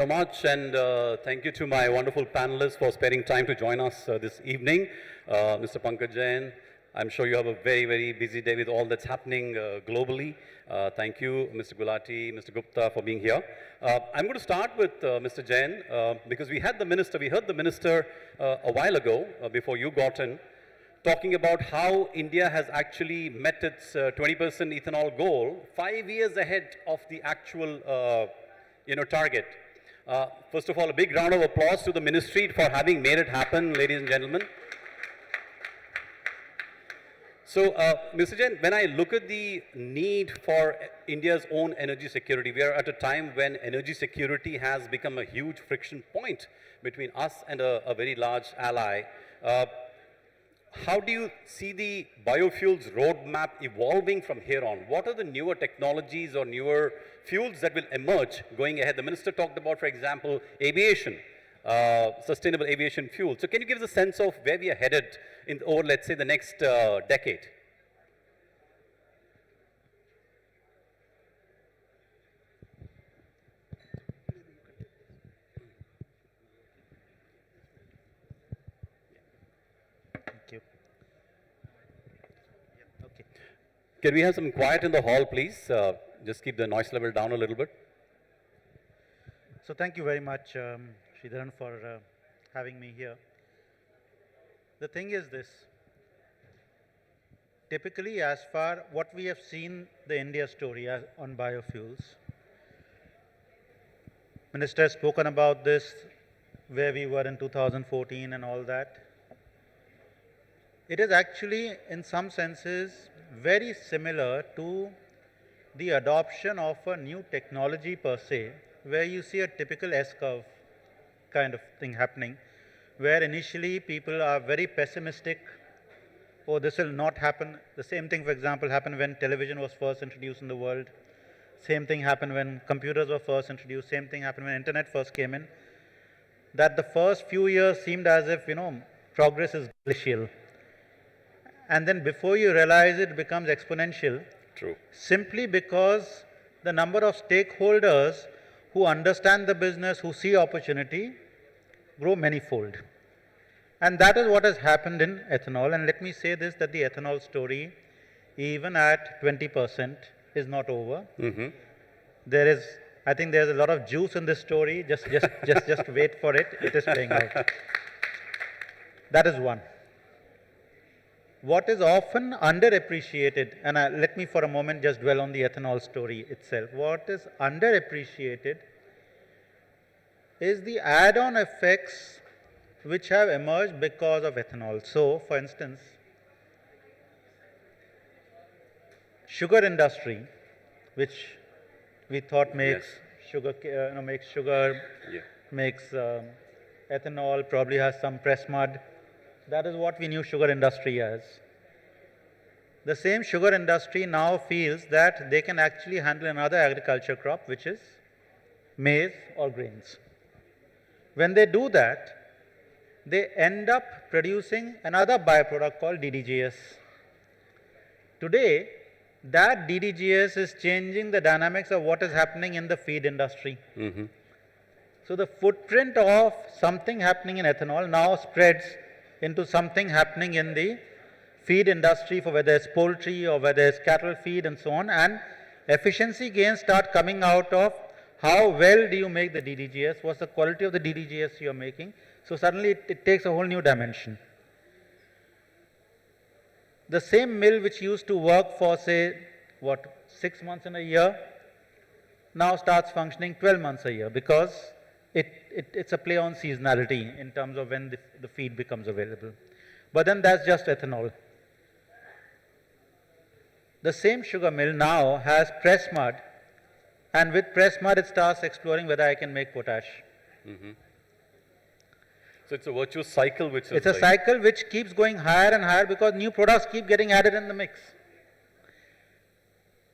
So much, and thank you to my wonderful panelists for sparing time to join us this evening. Mr. Pankaj Jain, I'm sure you have a very, very busy day with all that's happening globally. Thank you, Mr. Gulati, Mr. Gupta, for being here. I'm going to start with Mr. Jain because we heard the minister a while ago before you got in, talking about how India has actually met its 20% ethanol goal 5 years ahead of the actual target. First of all, a big round of applause to the ministry for having made it happen, ladies and gentlemen. So, Mr. Jain, when I look at the need for India's own energy security, we are at a time when energy security has become a huge friction point between us and a very large ally. How do you see the biofuels roadmap evolving from here on? What are the newer technologies or newer fuels that will emerge going ahead? The minister talked about, for example, aviation, sustainable aviation fuel. So can you give us a sense of where we are headed over, let's say, the next decade? Can we have some quiet in the hall, please? Just keep the noise level down a little bit. So thank you very much, Sridharan, for having me here. The thing is this. Typically, as far what we have seen the India story on biofuels, Minister has spoken about this, where we were in 2014 and all that. It is actually, in some senses, very similar to the adoption of a new technology per se, where you see a typical S-curve kind of thing happening, where initially people are very pessimistic, oh, this will not happen. The same thing, for example, happened when television was first introduced in the world. Same thing happened when computers were first introduced. Same thing happened when internet first came in. That the first few years seemed as if, progress is glacial. And then before you realize it becomes exponential. True. Simply because the number of stakeholders who understand the business, who see opportunity, grow manifold. And that is what has happened in ethanol. And let me say this, that the ethanol story, even at 20%, is not over. I think there's a lot of juice in this story. Just wait for it. It is playing out. That is one. What is often underappreciated, and let me for a moment just dwell on the ethanol story itself. What is underappreciated is the add-on effects which have emerged because of ethanol. So, for instance, sugar industry, which we thought makes sugar, makes ethanol, probably has some press mud. That is what we knew sugar industry as. The same sugar industry now feels that they can actually handle another agriculture crop, which is maize or grains. When they do that, they end up producing another byproduct called DDGS. Today, that DDGS is changing the dynamics of what is happening in the feed industry. So the footprint of something happening in ethanol now spreads into something happening in the feed industry, for whether it's poultry or whether it's cattle feed and so on, and efficiency gains start coming out of how well do you make the DDGS, what's the quality of the DDGS you're making. So suddenly it takes a whole new dimension. The same mill which used to work for, say, 6 months in a year, now starts functioning 12 months a year, because it's a play on seasonality in terms of when the feed becomes available. But then that's just ethanol. The same sugar mill now has press mud, and with press mud it starts exploring whether I can make potash. So it's a virtuous cycle which is... It's a cycle which keeps going higher and higher because new products keep getting added in the mix.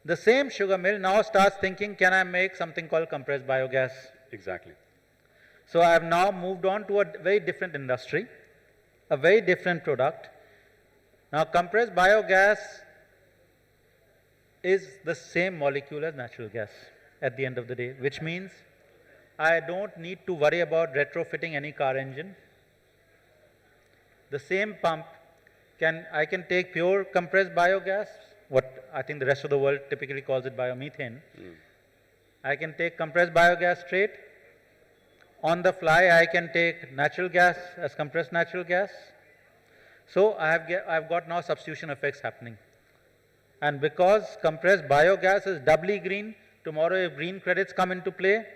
The same sugar mill now starts thinking, can I make something called compressed biogas? Exactly. So I have now moved on to a very different industry, a very different product. Now compressed biogas is the same molecule as natural gas at the end of the day, which means I don't need to worry about retrofitting any car engine. The same pump I can take pure compressed biogas, what I think the rest of the world typically calls it biomethane. I can take compressed biogas straight. On the fly, I can take natural gas as compressed natural gas. So I've got now substitution effects happening. And because compressed biogas is doubly green, tomorrow if green credits come into play,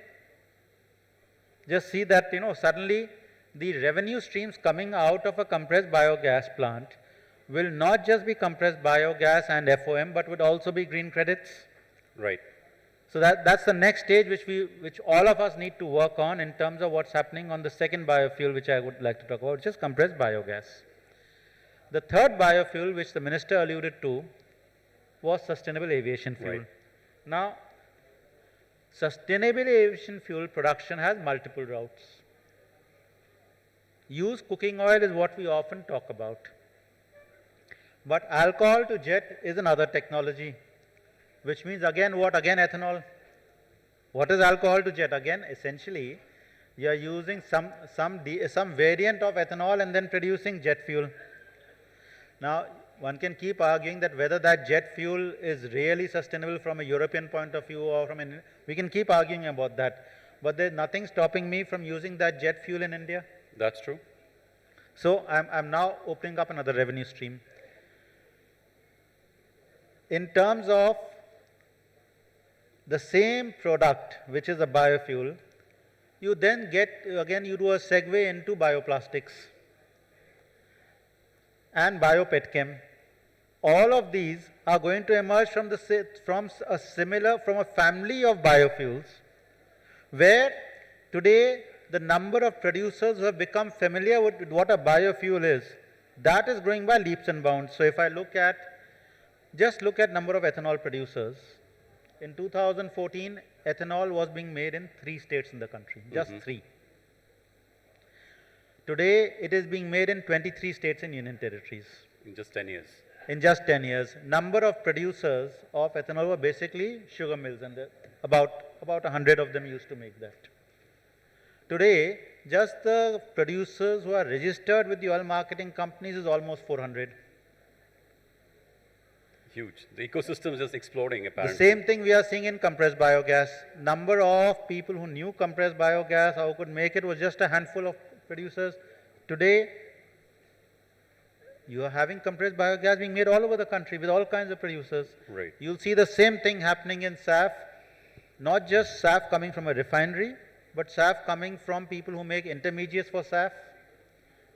just see that, suddenly the revenue streams coming out of a compressed biogas plant will not just be compressed biogas and FOM, but would also be green credits. Right. So that's the next stage which all of us need to work on in terms of what's happening on the second biofuel, which I would like to talk about, which is compressed biogas. The third biofuel, which the minister alluded to, was sustainable aviation fuel. Right. Now, sustainable aviation fuel production has multiple routes. Used cooking oil is what we often talk about. But alcohol to jet is another technology, which means again what? Again ethanol. What is alcohol to jet? Again, essentially, you are using some variant of ethanol and then producing jet fuel. Now, one can keep arguing that whether that jet fuel is really sustainable from a European point of view or from an, we can keep arguing about that. But there's nothing stopping me from using that jet fuel in India. That's true. So I'm now opening up another revenue stream. In terms of the same product, which is a biofuel, you then you do a segue into bioplastics and biopetchem. All of these are going to emerge from a family of biofuels, where today the number of producers who have become familiar with what a biofuel is, that is growing by leaps and bounds. So if I just look at number of ethanol producers. In 2014, ethanol was being made in 3 states in the country, just 3. Today, it is being made in 23 states and union territories. In just 10 years. In just 10 years. Number of producers of ethanol were basically sugar mills, and about 100 of them used to make that. Today, just the producers who are registered with the oil marketing companies is almost 400. Huge. The ecosystem is just exploding, apparently. The same thing we are seeing in compressed biogas. Number of people who knew compressed biogas, how could make it, was just a handful of producers. Today, you are having compressed biogas being made all over the country with all kinds of producers. Right. You'll see the same thing happening in SAF, not just SAF coming from a refinery, but SAF coming from people who make intermediates for SAF.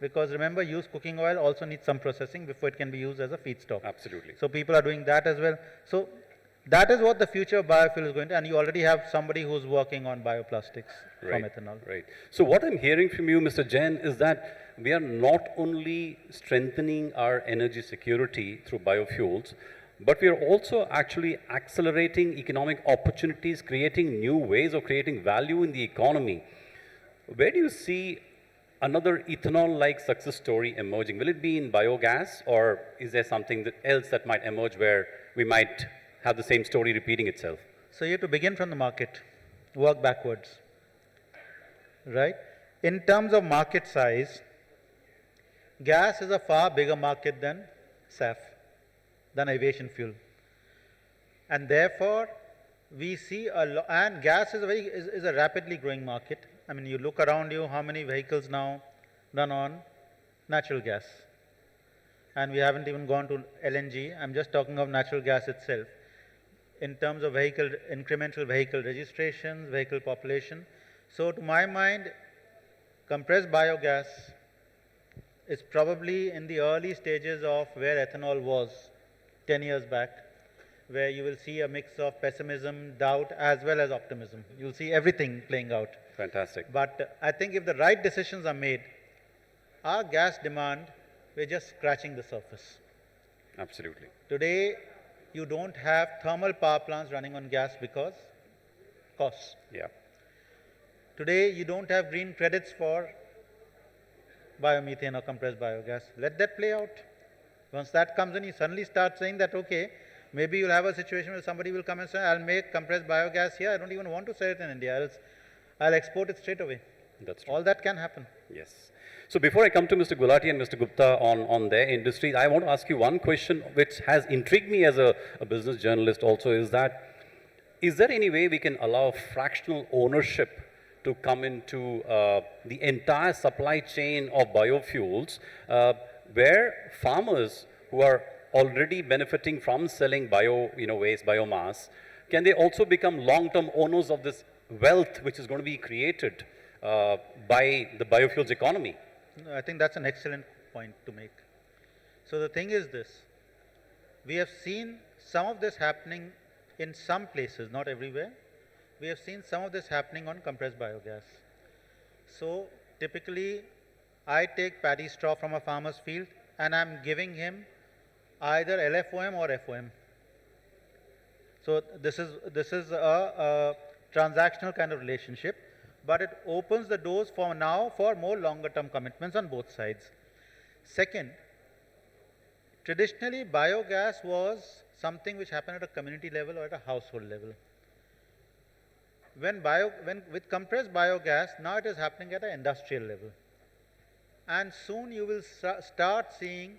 Because remember, used cooking oil also needs some processing before it can be used as a feedstock. Absolutely. So people are doing that as well. So that is what the future of biofuel is going to, and you already have somebody who's working on bioplastics from ethanol. Right. So what I'm hearing from you, Mr. Jain, is that we are not only strengthening our energy security through biofuels, but we are also actually accelerating economic opportunities, creating new ways of creating value in the economy. Where do you see another ethanol-like success story emerging? Will it be in biogas, or is there something else that might emerge where we might have the same story repeating itself? So you have to begin from the market, work backwards, right? In terms of market size, gas is a far bigger market than SAF, than aviation fuel. And therefore, we see and gas is a rapidly growing market. I mean, you look around you, how many vehicles now run on natural gas? And we haven't even gone to LNG. I'm just talking of natural gas itself. In terms of incremental vehicle registrations, vehicle population. So to my mind, compressed biogas is probably in the early stages of where ethanol was 10 years back, where you will see a mix of pessimism, doubt, as well as optimism. You'll see everything playing out. Fantastic. But I think if the right decisions are made, our gas demand, we're just scratching the surface. Absolutely. Today, you don't have thermal power plants running on gas because costs. Yeah. Today, you don't have green credits for biomethane or compressed biogas. Let that play out. Once that comes in, you suddenly start saying that, okay, maybe you'll have a situation where somebody will come and say, I'll make compressed biogas here. I don't even want to sell it in India. I'll export it straight away. That's true. All that can happen. Yes. So before I come to Mr. Gulati and Mr. Gupta on their industries, I want to ask you one question which has intrigued me as a business journalist also, is that, is there any way we can allow fractional ownership to come into the entire supply chain of biofuels, where farmers who are already benefiting from selling waste, biomass, can they also become long-term owners of this wealth which is going to be created by the biofuels economy? No, I think that's an excellent point to make. So the thing is this, we have seen some of this happening in some places, not everywhere. We have seen some of this happening on compressed biogas. So typically, I take paddy straw from a farmer's field and I'm giving him either LFOM or FOM. So this is a transactional kind of relationship, but it opens the doors for now for more longer term commitments on both sides. Second, traditionally biogas was something which happened at a community level or at a household level. With compressed biogas, now it is happening at an industrial level. And soon you will start seeing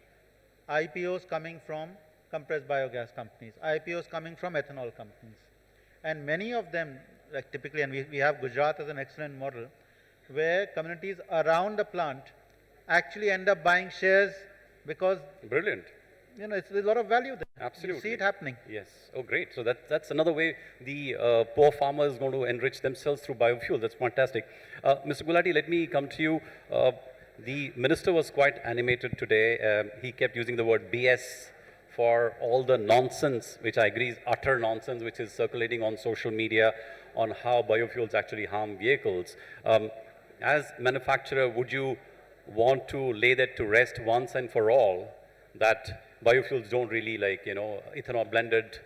IPOs coming from compressed biogas companies, IPOs coming from ethanol companies. And many of them, like typically, and we have Gujarat as an excellent model, where communities around the plant actually end up buying shares because Brilliant. there's a lot of value there. Absolutely. You see it happening. Yes. Oh, great. So that's another way the poor farmer is going to enrich themselves through biofuel. That's fantastic. Mr. Gulati, let me come to you. The minister was quite animated today. He kept using the word BS for all the nonsense, which I agree is utter nonsense, which is circulating on social media on how biofuels actually harm vehicles. As manufacturer, would you want to lay that to rest once and for all, that biofuels don't really, ethanol blended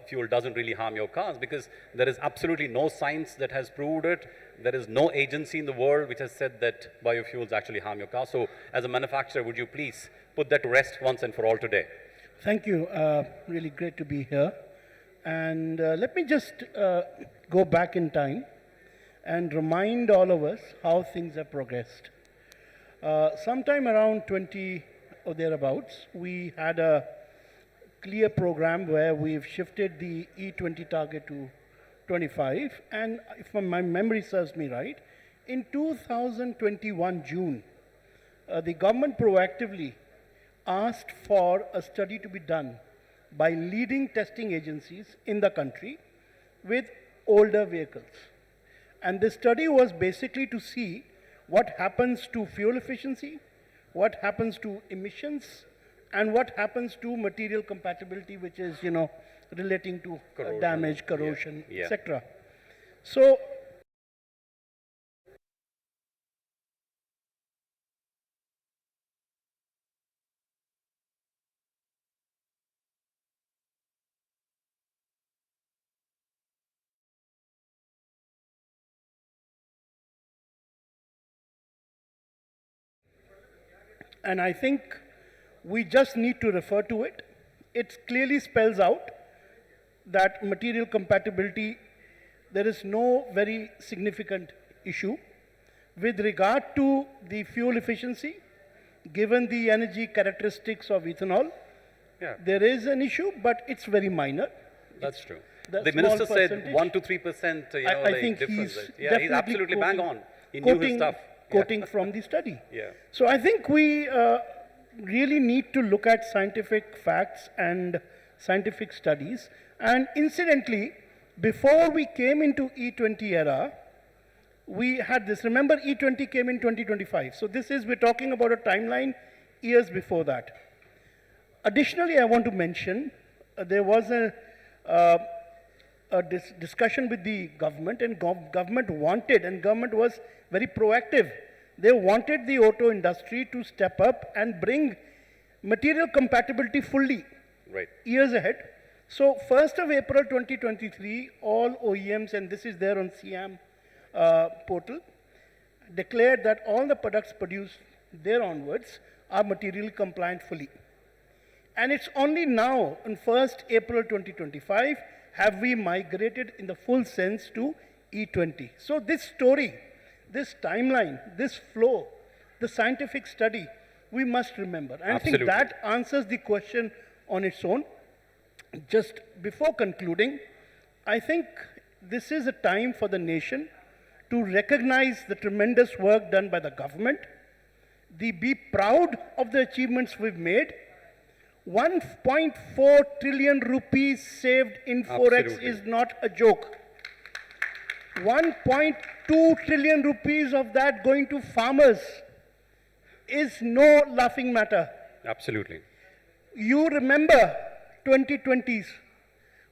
fuel doesn't really harm your cars, because there is absolutely no science that has proved it. There is no agency in the world which has said that biofuels actually harm your car. So as a manufacturer, would you please put that to rest once and for all today? Thank you. Really great to be here. And let me just go back in time and remind all of us how things have progressed. Sometime around 20 or thereabouts, we had a clear program where we've shifted the E20 target to 25. And if my memory serves me right, in 2021 June, the government proactively asked for a study to be done by leading testing agencies in the country with older vehicles. And the study was basically to see what happens to fuel efficiency, what happens to emissions, and what happens to material compatibility, which is, relating to damage, corrosion, etc. So, and I think we just need to refer to it. It clearly spells out that material compatibility, there is no very significant issue. With regard to the fuel efficiency, given the energy characteristics of ethanol, there is an issue, but it's very minor. That's true. The minister said 1 to 3%, I think difference. He's He's absolutely bang on. He knew his stuff. Quoting from the study. Yeah. So I think we really need to look at scientific facts and scientific studies. And incidentally, before we came into E20 era, we had this. Remember, E20 came in 2025. So we're talking about a timeline years before that. Additionally, I want to mention, there was a discussion with the government, and government wanted, and government was very proactive. They wanted the auto industry to step up and bring material compatibility fully years ahead. So 1st of April 2023, all OEMs, and this is there on CIAM portal, declared that all the products produced there onwards are materially compliant fully. And it's only now, on 1st April 2025, have we migrated in the full sense to E20. So this story, this timeline, this flow, the scientific study, we must remember. And Absolutely. I think that answers the question on its own. Just before concluding, I think this is a time for the nation to recognize the tremendous work done by the government, be proud of the achievements we've made. 1.4 trillion rupees saved in Forex Absolutely. is not a joke. 1.2 trillion rupees of that going to farmers is no laughing matter. Absolutely. You remember 2020s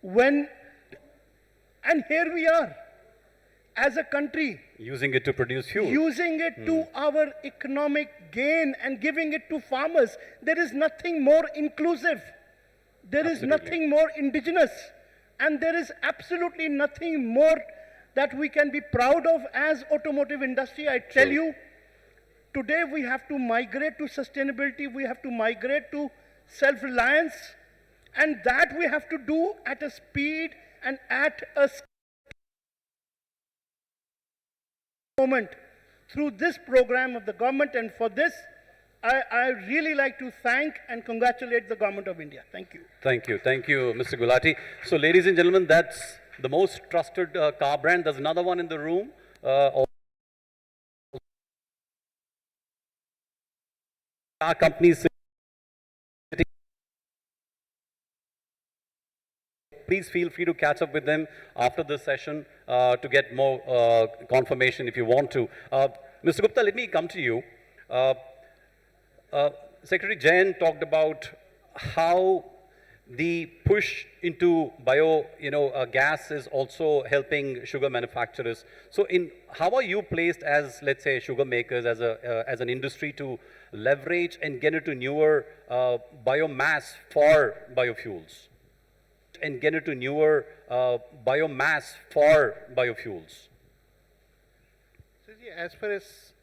when, and here we are as a country Using it to produce fuel. using it to our economic gain and giving it to farmers. There is nothing more inclusive. There is Absolutely. nothing more indigenous. And there is absolutely nothing more that we can be proud of as automotive industry. I tell True. you, today we have to migrate to sustainability. We have to migrate to self-reliance. And that we have to do at a speed and at a moment through this program of the government. And for this, I really like to thank and congratulate the government of India. Thank you. Thank you. Thank you, Mr. Gulati. So, ladies and gentlemen, that's the most trusted car brand. There's another one in the room. Car companies. Please feel free to catch up with them after this session to get more confirmation if you want to. Mr. Gupta, let me come to you. Secretary Jain talked about how the push into bio, gas is also helping sugar manufacturers. So, how are you placed as, let's say, sugar makers, as an industry to leverage and get into newer biomass for biofuels? And get into newer biomass for biofuels? So, see, as far as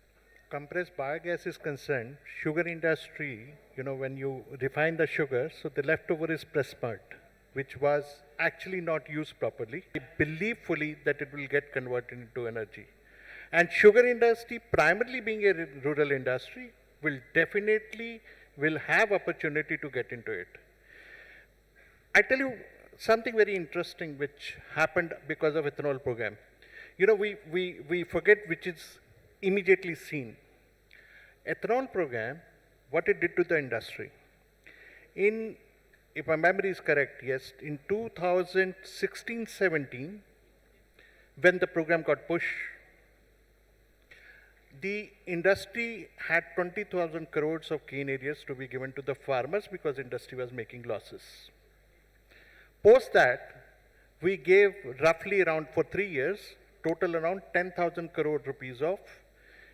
compressed biogas is concerned, sugar industry, when you refine the sugar, so the leftover is press mud, which was actually not used properly. I believe fully that it will get converted into energy. And sugar industry, primarily being a rural industry, will have opportunity to get into it. I tell you something very interesting which happened because of ethanol program. We forget which is immediately seen. Ethanol program, what it did to the industry. If my memory is correct, yes, in 2016-17, when the program got pushed, the industry had 20,000 crores of cane areas to be given to the farmers because industry was making losses. Post that, we gave roughly around, for 3 years, total around 10,000 crore rupees of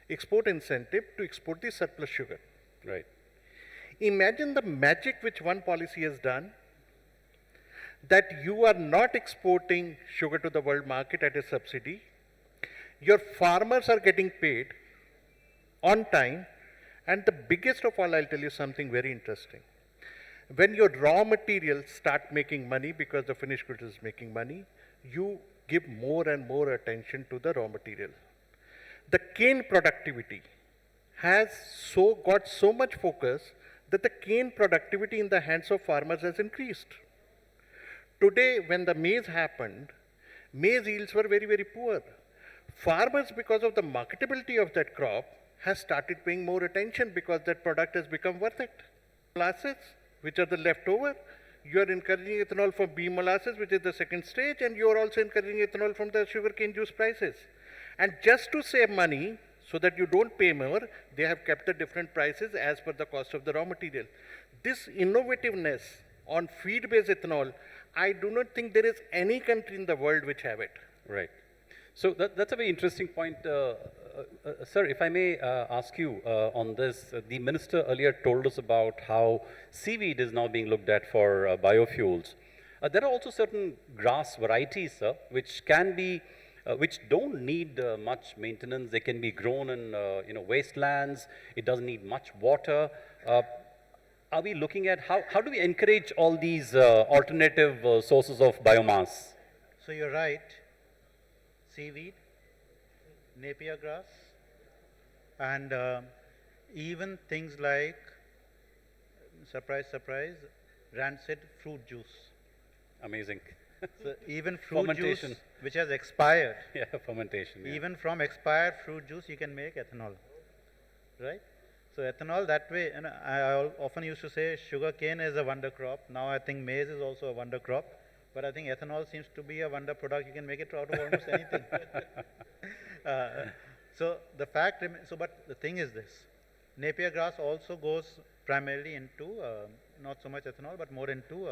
export incentive to export the surplus sugar. Right. Imagine the magic which one policy has done, that you are not exporting sugar to the world market at a subsidy. Your farmers are getting paid on time. And the biggest of all, I'll tell you something very interesting. When your raw materials start making money because the finished goods is making money, you give more and more attention to the raw material. The cane productivity has got so much focus that the cane productivity in the hands of farmers has increased. Today, when the maize happened, maize yields were very, very poor. Farmers, because of the marketability of that crop, has started paying more attention because that product has become worth it. Molasses, which are the leftover, you are encouraging ethanol from bean molasses, which is the second stage, and you are also encouraging ethanol from the sugarcane juice prices. And just to save money, so that you don't pay more, they have kept the different prices as per the cost of the raw material. This innovativeness on feed-based ethanol, I do not think there is any country in the world which have it. Right. So that's a very interesting point. Sir, if I may ask you on this, the minister earlier told us about how seaweed is now being looked at for biofuels. There are also certain grass varieties, sir, which can be, which don't need much maintenance. They can be grown in wastelands. It doesn't need much water. Are we looking at how do we encourage all these alternative sources of biomass? So you're right. seaweed, napier grass, and even things like, surprise, surprise, rancid fruit juice. Amazing. So even fruit juice Fermentation. which has expired, Yeah, fermentation. Yeah. even from expired fruit juice you can make ethanol, right? So ethanol that way, and I often used to say sugar cane is a wonder crop. Now I think maize is also a wonder crop, but I think ethanol seems to be a wonder product. You can make it out of almost anything. So the fact, but the thing is this: napier grass also goes primarily into not so much ethanol, but more into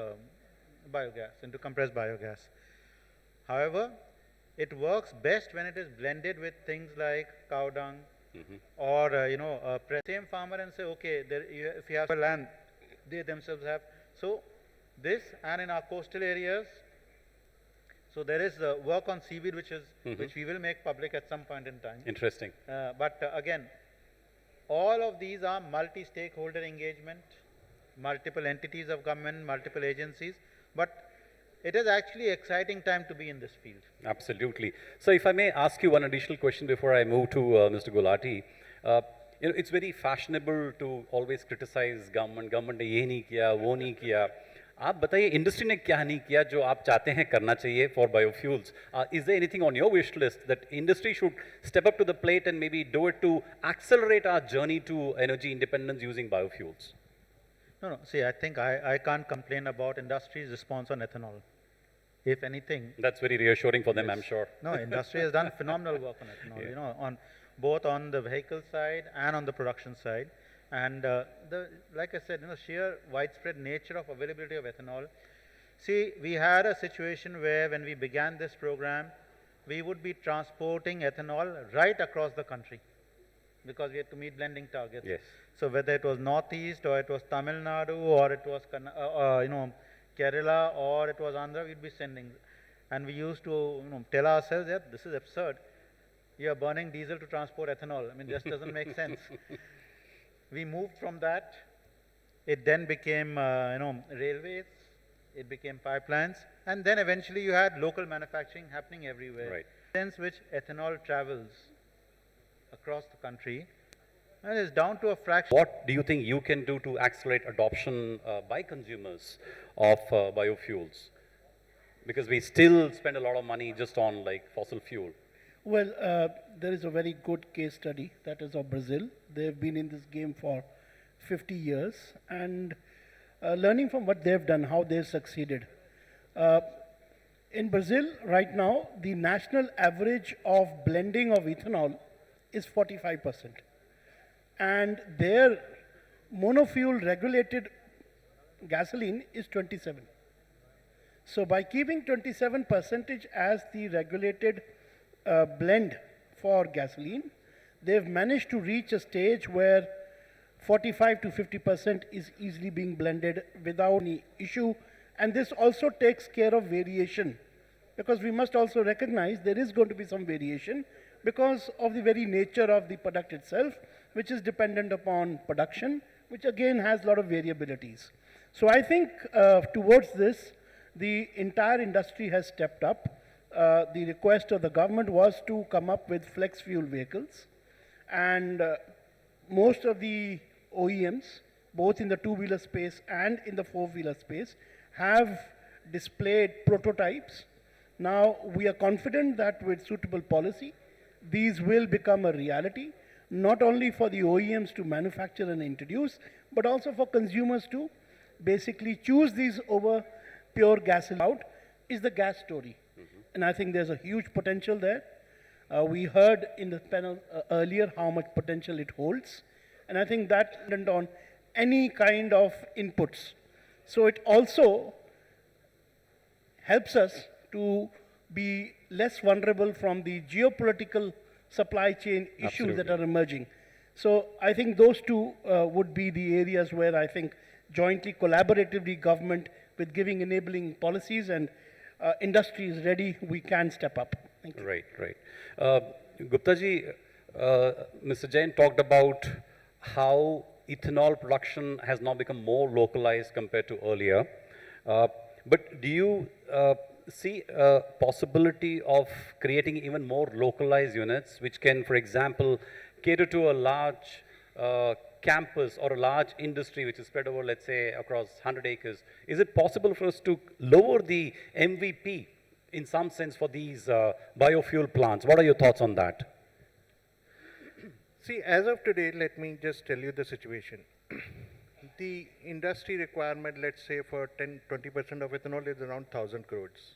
biogas, into compressed biogas. However, it works best when it is blended with things like cow dung, or same farmer and say, okay, if you have land, they themselves have. So this, and in our coastal areas, so there is work on seaweed which we will make public at some point in time. Interesting. But again, all of these are multi-stakeholder engagement, multiple entities of government, multiple agencies, but it is actually exciting time to be in this field. Absolutely. So if I may ask you one additional question before I move to Mr. Gulati. It's very fashionable to always criticize government. Government ने ये नहीं किया, वो नहीं किया. आप बताइए industry ने क्या नहीं किया जो आप चाहते हैं करना चाहिए for biofuels? Is there anything on your wish list that industry should step up to the plate and maybe do it to accelerate our journey to energy independence using biofuels? No, see, I think I can't complain about industry's response on ethanol. If anything, That's very reassuring for them, I'm sure. no, industry has done phenomenal work on ethanol, Yeah. on both on the vehicle side and on the production side. And like I said, sheer widespread nature of availability of ethanol. See, we had a situation where when we began this program, we would be transporting ethanol right across the country because we had to meet blending targets. Yes. So whether it was Northeast or it was Tamil Nadu or it was Kerala or it was Andhra, we'd be sending. And we used to tell ourselves that this is absurd. You are burning diesel to transport ethanol. I mean, this doesn't make sense. We moved from that. It then became railways. It became pipelines, and then eventually you had local manufacturing happening everywhere. Right. Sense which ethanol travels across the country, and is down to a fraction. What do you think you can do to accelerate adoption by consumers of biofuels? Because we still spend a lot of money just on like fossil fuel. Well, there is a very good case study that is of Brazil. They've been in this game for 50 years and learning from what they've done, how they've succeeded. In Brazil, right now, the national average of blending of ethanol is 45%. And their monofuel regulated gasoline is 27. So by keeping 27% as the regulated blend for gasoline, they've managed to reach a stage where 45 to 50% is easily being blended without any issue. And this also takes care of variation, because we must also recognize there is going to be some variation because of the very nature of the product itself, which is dependent upon production, which again has a lot of variabilities. So I think towards this, the entire industry has stepped up. The request of the government was to come up with flex fuel vehicles, and most of the OEMs, both in the two-wheeler space and in the four-wheeler space, have displayed prototypes. Now, we are confident that with suitable policy, these will become a reality, not only for the OEMs to manufacture and introduce, but also for consumers to basically choose these over pure gasoline. Out is the gas story. And I think there's a huge potential there. We heard in the panel earlier how much potential it holds. And I think that depends on any kind of inputs. So it also helps us to be less vulnerable from the geopolitical supply chain issues that are emerging. So I think those two would be the areas where I think jointly, collaboratively, government with giving enabling policies and industry is ready, we can step up. Thank you. Right, right. Gupta ji, Mr. Jain talked about how ethanol production has now become more localized compared to earlier. But do you see a possibility of creating even more localized units, which can, for example, cater to a large campus or a large industry which is spread over, let's say, across 100 acres? Is it possible for us to lower the MVP in some sense for these biofuel plants? What are your thoughts on that? See, as of today, let me just tell you the situation. The industry requirement, let's say, for 20% of ethanol is around 1,000 crores.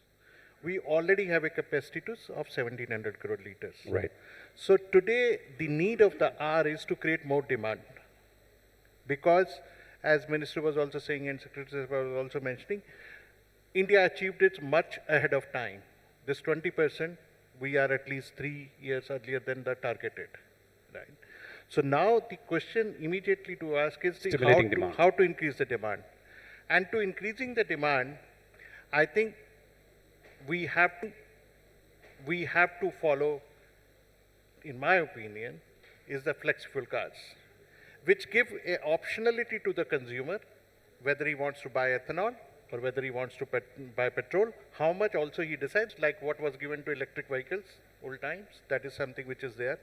We already have a capacity of 1,700 crore liters. Right. So today, the need of the hour is to create more demand. Because, as Minister was also saying and Secretary was also mentioning, India achieved it much ahead of time. This 20%, we are at least 3 years earlier than the targeted. Right. So now the question immediately to ask is how to increase the demand. And to increasing the demand, I think we have to follow, in my opinion, is the flex fuel cars, which give a optionality to the consumer, whether he wants to buy ethanol or whether he wants to buy petrol, how much also he decides, like what was given to electric vehicles old times, that is something which is there.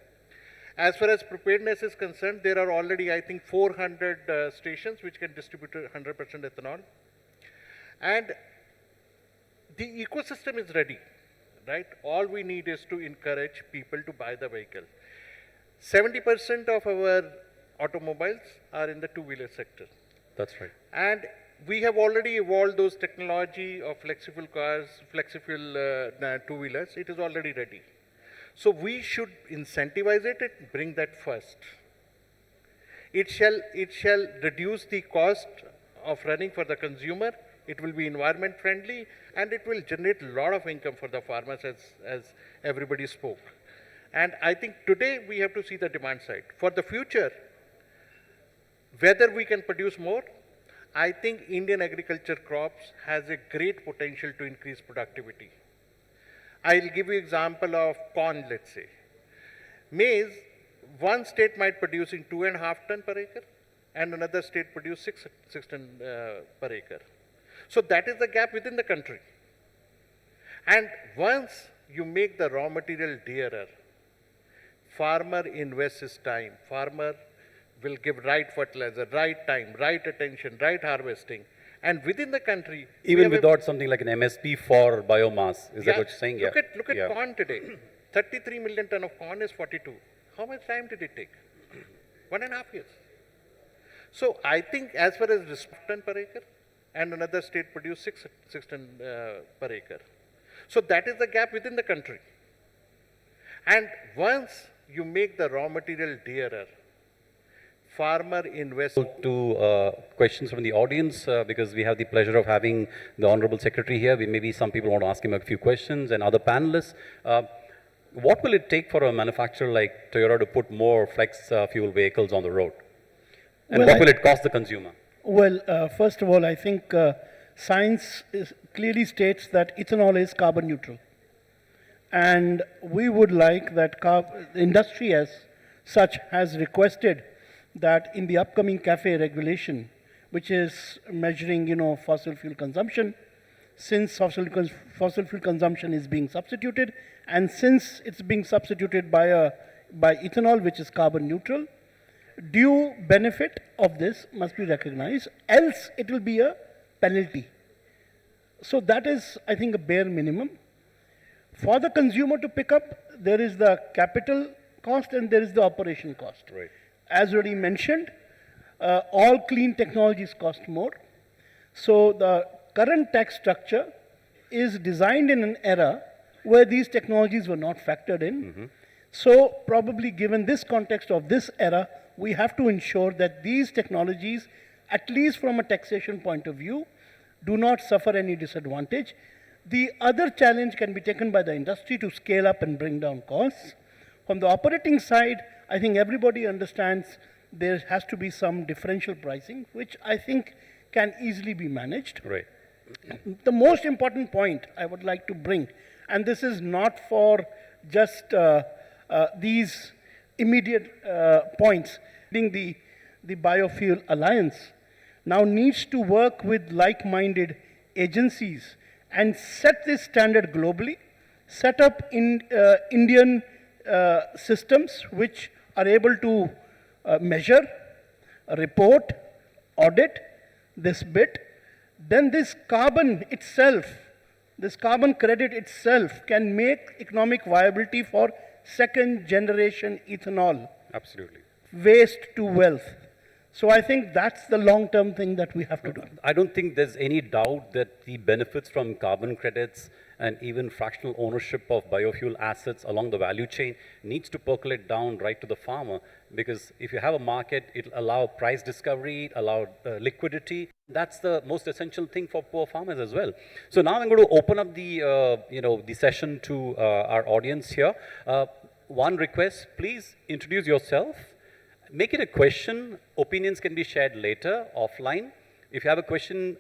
As far as preparedness is concerned, there are already, I think, 400 stations which can distribute 100% ethanol. And the ecosystem is ready, right? All we need is to encourage people to buy the vehicle. 70% of our automobiles are in the two-wheeler sector. That's right. And we have already evolved those technology of flexible cars, flexible two-wheelers. It is already ready. So we should incentivize it and bring that first. It shall reduce the cost of running for the consumer. It will be environment friendly, and it will generate a lot of income for the farmers, as everybody spoke. And I think today we have to see the demand side. For the future, whether we can produce more, I think Indian agriculture crops has a great potential to increase productivity. I'll give you example of corn, let's say. Maize, one state might produce in 2.5 ton per acre, and another state produce 6 ton per acre. So that is the gap within the country. And once you make the raw material dearer, farmer invests his time. Farmer will give right fertilizer, right time, right attention, right harvesting. And within the country, even without something like an MSP for biomass, is that what you're saying? Look at corn today. 33 million ton of corn is 42. How much time did it take? 1.5 years. So I think as far as this ton per acre, and another state produce 6 ton per acre. So that is the gap within the country. And once you make the raw material dearer, farmer invests. To questions from the audience, because we have the pleasure of having the Honorable Secretary here. Maybe some people want to ask him a few questions, and other panelists. What will it take for a manufacturer like Toyota to put more flex fuel vehicles on the road? And what will it cost the consumer? Well, first of all, I think science clearly states that ethanol is carbon neutral. And we would like that the industry as such has requested that in the upcoming CAFE regulation, which is measuring, fossil fuel consumption, since fossil fuel consumption is being substituted, and since it's being substituted by ethanol, which is carbon neutral, due benefit of this must be recognized, else it will be a penalty. So that is, I think, a bare minimum. For the consumer to pick up, there is the capital cost and there is the operation cost. Right. As already mentioned, all clean technologies cost more. So the current tax structure is designed in an era where these technologies were not factored in. Mm-hmm. So probably given this context of this era, we have to ensure that these technologies, at least from a taxation point of view, do not suffer any disadvantage. The other challenge can be taken by the industry to scale up and bring down costs. From the operating side, I think everybody understands there has to be some differential pricing, which I think can easily be managed. Right. The most important point I would like to bring, and this is not for just these immediate points, being the Biofuel Alliance now needs to work with like-minded agencies and set this standard globally, set up in Indian systems which are able to measure, report, audit this bit, then this carbon itself, this carbon credit itself can make economic viability for second generation ethanol, Absolutely. waste to wealth. So I think that's the long-term thing that we have to do. I don't think there's any doubt that the benefits from carbon credits and even fractional ownership of biofuel assets along the value chain needs to percolate down right to the farmer, because if you have a market, it'll allow price discovery, allow liquidity. That's the most essential thing for poor farmers as well. So now I'm going to open up the session to our audience here. One request, please introduce yourself. Make it a question. Opinions can be shared later, offline. If you have a question,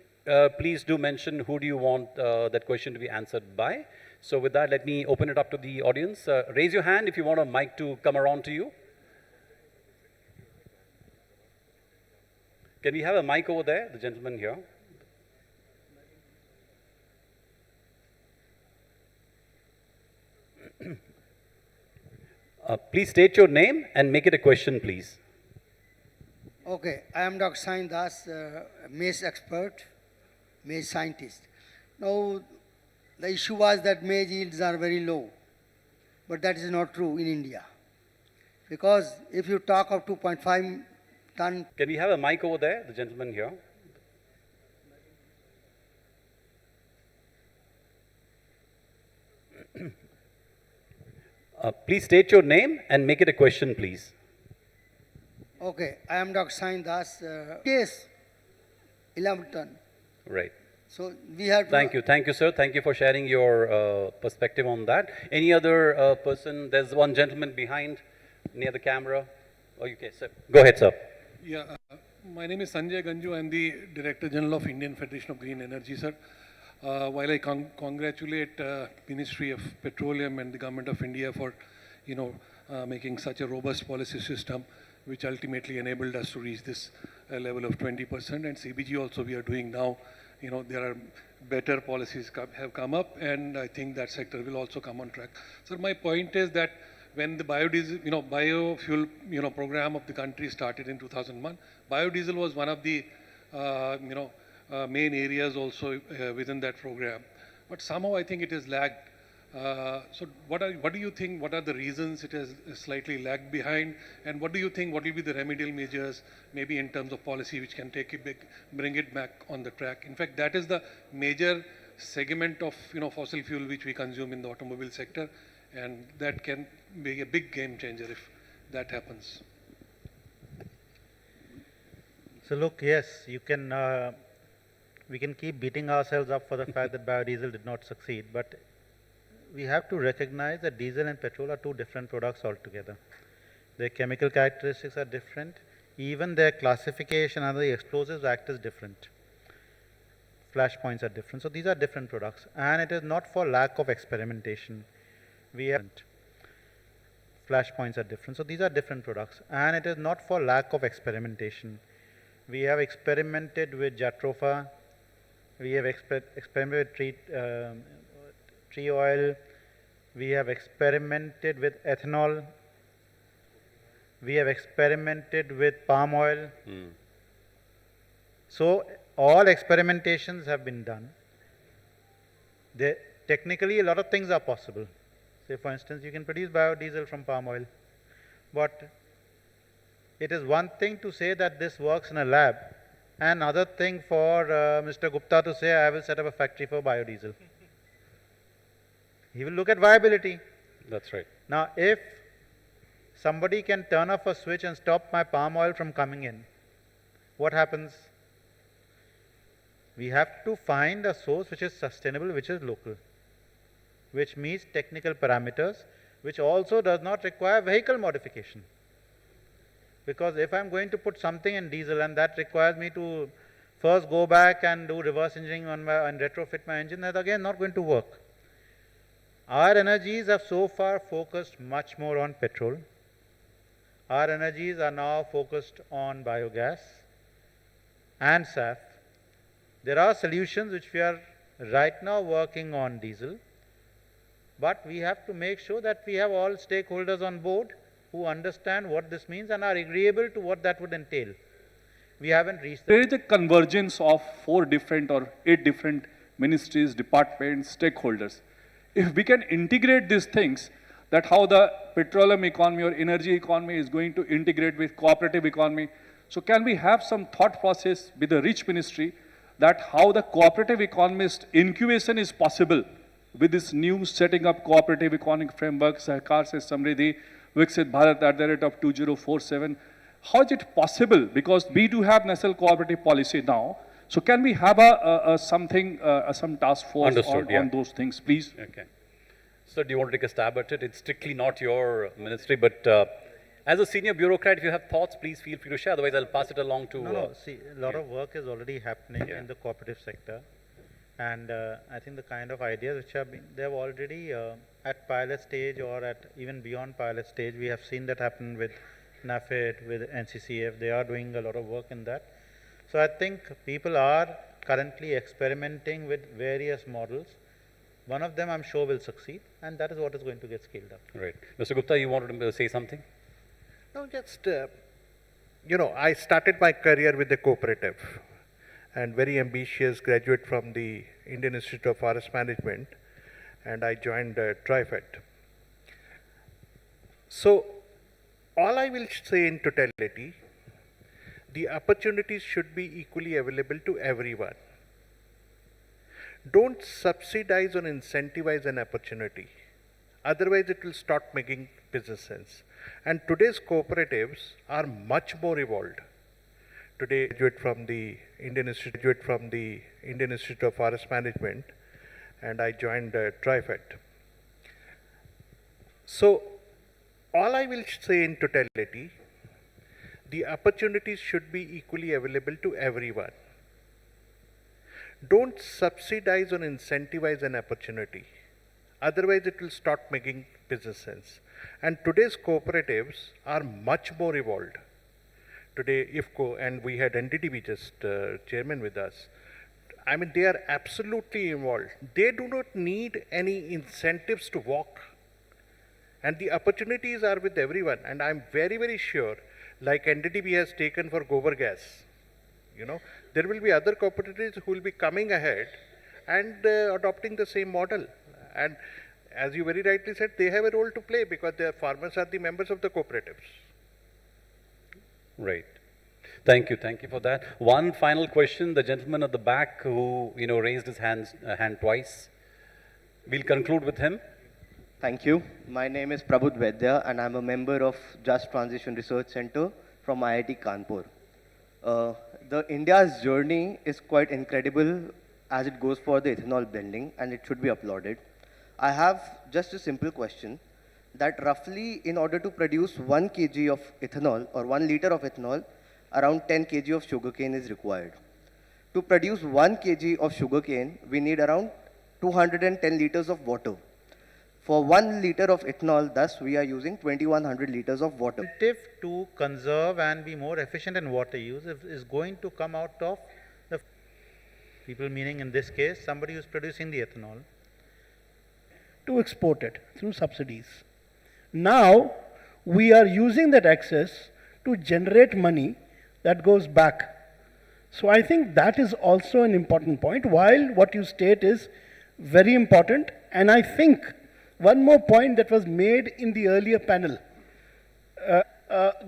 please do mention who do you want that question to be answered by. So with that, let me open it up to the audience. Raise your hand if you want a mic to come around to you. Can we have a mic over there, the gentleman here? Please state your name and make it a question, please. Okay, I am Dr. Sain Das, maize expert, maize scientist. Now, the issue was that maize yields are very low, but that is not true in India. Because if you talk of 2.5 ton, Can we have a mic over there, the gentleman here? Please state your name and make it a question, please. okay, I am Dr. Sain Das, case 11 ton. Right. So we have to. Thank you, sir. Thank you for sharing your perspective on that. Any other person? There's one gentleman behind, near the camera. Oh, okay, sir. Go ahead, sir. Yeah, my name is Sanjay Ganju. I'm the Director General of Indian Federation of Green Energy, sir. While I congratulate Ministry of Petroleum and the Government of India for, making such a robust policy system, which ultimately enabled us to reach this level of 20%. And CBG also we are doing now. There are better policies have come up, and I think that sector will also come on track. So my point is that when the biofuel, program of the country started in 2001, biodiesel was one of the, main areas also within that program. But somehow I think it has lagged. So what do you think, what are the reasons it has slightly lagged behind, and what do you think, what will be the remedial measures, maybe in terms of policy, which can take it back, bring it back on the track? In fact, that is the major segment of, fossil fuel which we consume in the automobile sector, and that can be a big game changer if that happens. So look, yes, we can keep beating ourselves up for the fact that biodiesel did not succeed, but we have to recognize that diesel and petrol are two different products altogether. Their chemical characteristics are different. Even their classification under the Explosives Act is different. Flashpoints are different. So these are different products. And it is not for lack of experimentation. Flashpoints are different. So these are different products. And it is not for lack of experimentation. We have experimented with jatropha. We have experimented with tree oil. We have experimented with ethanol. We have experimented with palm oil. So all experimentations have been done. Technically, a lot of things are possible. Say, for instance, you can produce biodiesel from palm oil. But it is one thing to say that this works in a lab, and another thing for Mr. Gupta to say, I will set up a factory for biodiesel. He will look at viability. That's right. Now, if somebody can turn off a switch and stop my palm oil from coming in, what happens? We have to find a source which is sustainable, which is local, which meets technical parameters, which also does not require vehicle modification. Because if I'm going to put something in diesel and that requires me to first go back and do reverse engineering on and retrofit my engine, that's again not going to work. Our energies have so far focused much more on petrol. Our energies are now focused on biogas and SAF. There are solutions which we are right now working on diesel, but we have to make sure that we have all stakeholders on board who understand what this means and are agreeable to what that would entail. We haven't reached There that. is a convergence of 4 different or 8 different ministries, departments, stakeholders. If we can integrate these things, that how the petroleum economy or energy economy is going to integrate with cooperative economy. So can we have some thought process with the rich ministry that how the cooperative economist incubation is possible with this new setting up cooperative economic framework, Sahkar se Samriddhi, Viksit Bharat at the rate of 2047. How is it possible? Because we do have national cooperative policy now. So can we have some task force Understood, on those things, please? Okay. So do you want to take a stab at it? It's strictly not your ministry, but as a senior bureaucrat, if you have thoughts, please feel free to share. Otherwise, I'll pass it along to... No, see, a lot of work is already happening Yeah. in the cooperative sector. And I think the kind of ideas which have been, they have already at pilot stage or at even beyond pilot stage, we have seen that happen with NAFED, with NCCF. They are doing a lot of work in that. So I think people are currently experimenting with various models. One of them I'm sure will succeed, and that is what is going to get scaled up. Right. Mr. Gupta, you wanted to say something? No, just, I started my career with the cooperative and very ambitious graduate from the Indian Institute of Forest Management, and I joined TriFed. So, all I will say in totality, the opportunities should be equally available to everyone. Don't subsidize or incentivize an opportunity. Otherwise, it will start making business sense. And today's cooperatives are much more evolved. Today, I graduate from the Indian Institute of Forest Management, and I joined TriFed. So, all I will say in totality, the opportunities should be equally available to everyone. Don't subsidize or incentivize an opportunity. Otherwise, it will start making business sense. And today's cooperatives are much more evolved. Today, IFCO, and we had NDTV just chairman with us. I mean, they are absolutely involved. They do not need any incentives to walk. And the opportunities are with everyone. And I'm very, very sure, like NDTV has taken for Gobar gas, there will be other cooperatives who will be coming ahead and adopting the same model. And as you very rightly said, they have a role to play because their farmers are the members of the cooperatives. Right. Thank you for that. One final question, the gentleman at the back who raised his hand twice. We'll conclude with him. Thank you. My name is Prabudh Vaidya, and I'm a member of Just Transition Research Center from IIT Kanpur. The India's journey is quite incredible as it goes for the ethanol blending, and it should be applauded. I have just a simple question that roughly in order to produce 1 kg of ethanol or 1 liter of ethanol, around 10 kg of sugarcane is required. To produce 1 kg of sugarcane, we need around 210 liters of water. For 1 liter of ethanol, thus we are using 2100 liters of water. Incentive to conserve and be more efficient in water use is going to come out of the people, meaning in this case, somebody who's producing the ethanol. To export it through subsidies. Now, we are using that excess to generate money that goes back. So I think that is also an important point, while what you state is very important. And I think one more point that was made in the earlier panel,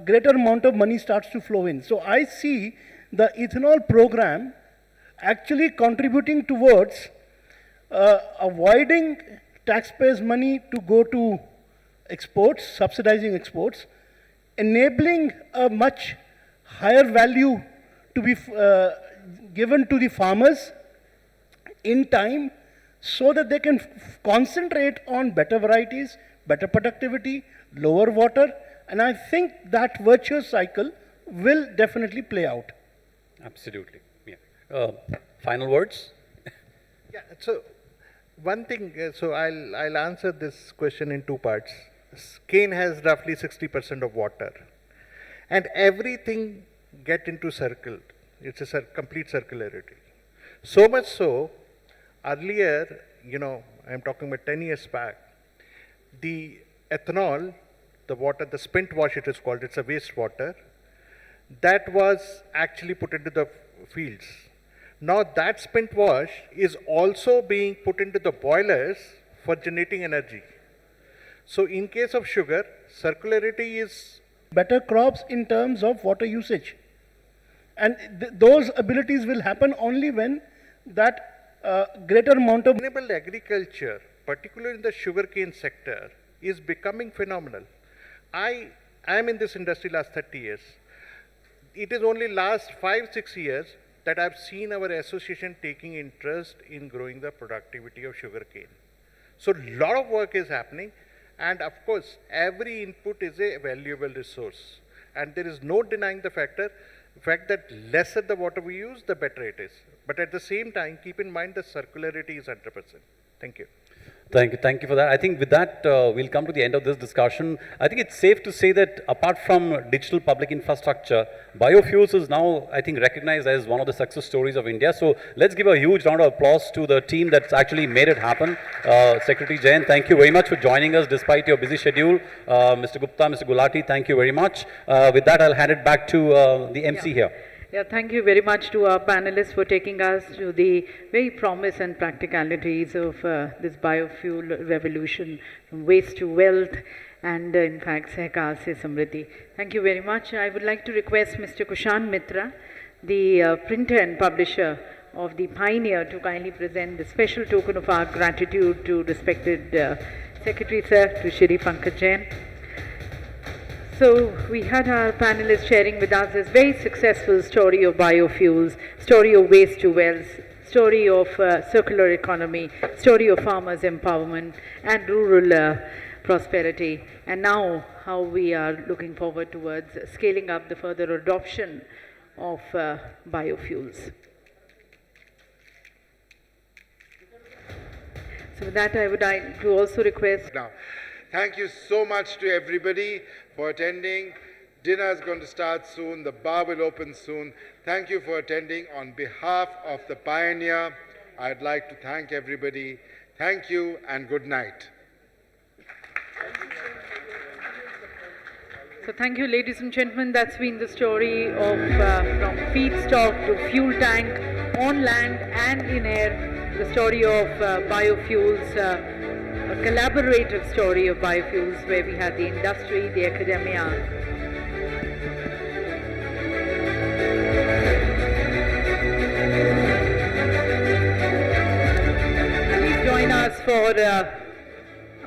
greater amount of money starts to flow in. So I see the ethanol program actually contributing towards avoiding taxpayers' money to go to exports, subsidizing exports, enabling a much higher value to be given to the farmers in time so that they can concentrate on better varieties, better productivity, lower water, and I think that virtuous cycle will definitely play out. Absolutely. Yeah. Final words? Yeah, so one thing, so I'll answer this question in 2 parts. Cane has roughly 60% of water, and everything get into circle. It's a complete circularity. So much so, Earlier, I'm talking about 10 years back, the ethanol, the water, the spent wash it is called, it's a wastewater, that was actually put into the fields. Now that spent wash is also being put into the boilers for generating energy. So in case of sugar, circularity is Better crops in terms of water usage. And those abilities will happen only when that greater amount of sustainable agriculture, particularly in the sugarcane sector, is becoming phenomenal. I am in this industry last 30 years. It is only last 5-6 years that I've seen our association taking interest in growing the productivity of sugarcane. So a lot of work is happening, and of course, every input is a valuable resource. And there is no denying the fact that lesser the water we use, the better it is. But at the same time, keep in mind that circularity is 100%. Thank you. Thank you for that. I think with that, we'll come to the end of this discussion. I think it's safe to say that apart from digital public infrastructure, biofuels is now, I think, recognized as one of the success stories of India. So let's give a huge round of applause to the team that's actually made it happen. Secretary Jain, thank you very much for joining us despite your busy schedule. Mr. Gupta, Mr. Gulati, thank you very much. With that, I'll hand it back to the MC here. Yeah, thank you very much to our panelists for taking us to the very promise and practicalities of this biofuel revolution, from waste to wealth, and in fact, Sehkar se Samriddhi. Thank you very much. I would like to request Mr. Kushan Mitra, the printer and publisher of The Pioneer, to kindly present the special token of our gratitude to respected Secretary Sir, to Shri Pankaj Jain. So we had our panelists sharing with us this very successful story of biofuels, story of waste to wealth, story of circular economy, story of farmers' empowerment and rural prosperity, and now how we are looking forward towards scaling up the further adoption of biofuels. So with that, I would like to also request... Now, thank you so much to everybody for attending. Dinner is going to start soon. The bar will open soon. Thank you for attending. On behalf of the Pioneer, I'd like to thank everybody. Thank you and good night. So thank you, ladies and gentlemen. That's been the story of from feedstock to fuel tank, on land and in air, the story of biofuels, a collaborative story of biofuels where we had the industry, the academia. Please join us for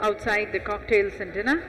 outside the cocktails and dinner.